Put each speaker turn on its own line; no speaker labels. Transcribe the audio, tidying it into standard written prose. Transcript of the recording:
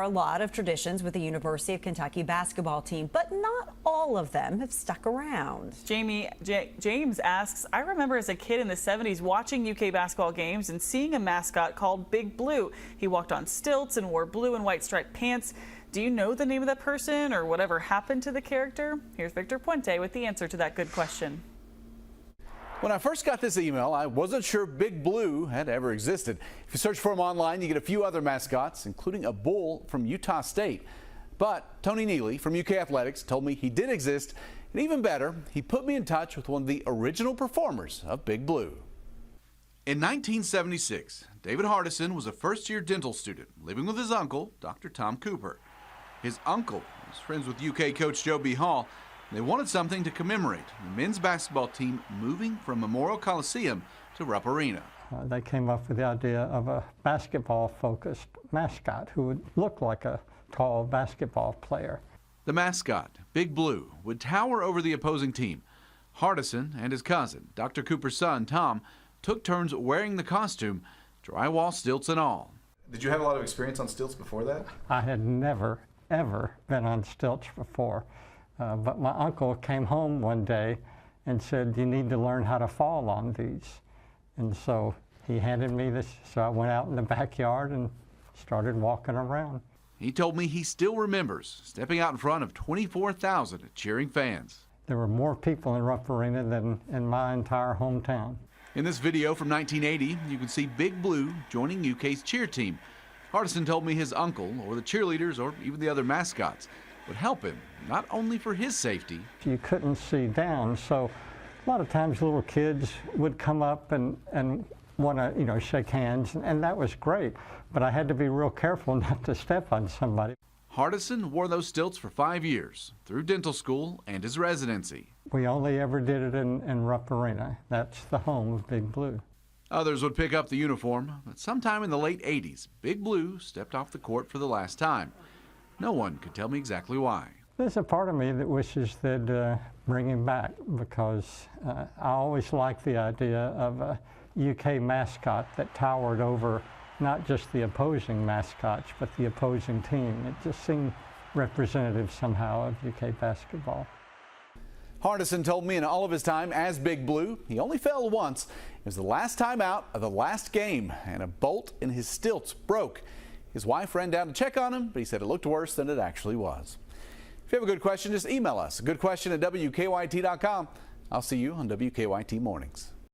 are a lot of traditions with the University of Kentucky basketball team, but not all of them have stuck around.
James asks, I remember as a kid in the 70s watching UK basketball games and seeing a mascot called Big Blue. He walked on stilts and wore blue and white striped pants. Do you know the name of that person or whatever happened to the character? Here's Victor Puente with the answer to that good question.
When I first got this email, I wasn't sure Big Blue had ever existed. If you search for him online, you get a few other mascots, including a bull from Utah State. But Tony Neely from UK Athletics told me he did exist, and even better, he put me in touch with one of the original performers of Big Blue.
In 1976, David Hardison was a first-year dental student living with his uncle, Dr. Tom Cooper. His uncle was friends with UK coach Joe B. Hall. They wanted something to commemorate the men's basketball team moving from Memorial Coliseum to Rupp Arena.
They came up with the idea of a basketball-focused mascot who would look like a tall basketball player.
The mascot, Big Blue, would tower over the opposing team. Hardison and his cousin, Dr. Cooper's son, Tom, took turns wearing the costume, drywall stilts and all.
Did you have a lot of experience on stilts before that?
I had never, ever been on stilts before. But my uncle came home one day and said, you need to learn how to fall on these. And so he handed me this, so I went out in the backyard and started walking around.
He told me he still remembers stepping out in front of 24,000 cheering fans.
There were more people in Rupp Arena than in my entire hometown.
In this video from 1980, you can see Big Blue joining UK's cheer team. Hardison told me his uncle, or the cheerleaders, or even the other mascots, would help him, not only for his safety.
You couldn't see down, so a lot of times little kids would come up and want to, shake hands, and that was great. But I had to be real careful not to step on somebody.
Hardison wore those stilts for 5 years, through dental school and his residency.
We only ever did it in Rupp Arena. That's the home of Big Blue.
Others would pick up the uniform, but sometime in the late 80s, Big Blue stepped off the court for the last time. No one could tell me exactly why.
There's a part of me that wishes they'd bring him back, because I always liked the idea of a UK mascot that towered over not just the opposing mascots, but the opposing team. It just seemed representative somehow of UK basketball.
Hardison told me in all of his time as Big Blue, he only fell once. It was the last time out of the last game, and a bolt in his stilts broke. His wife ran down to check on him, but he said it looked worse than it actually was. If you have a good question, just email us, goodquestion@wkyt.com. I'll see you on WKYT Mornings.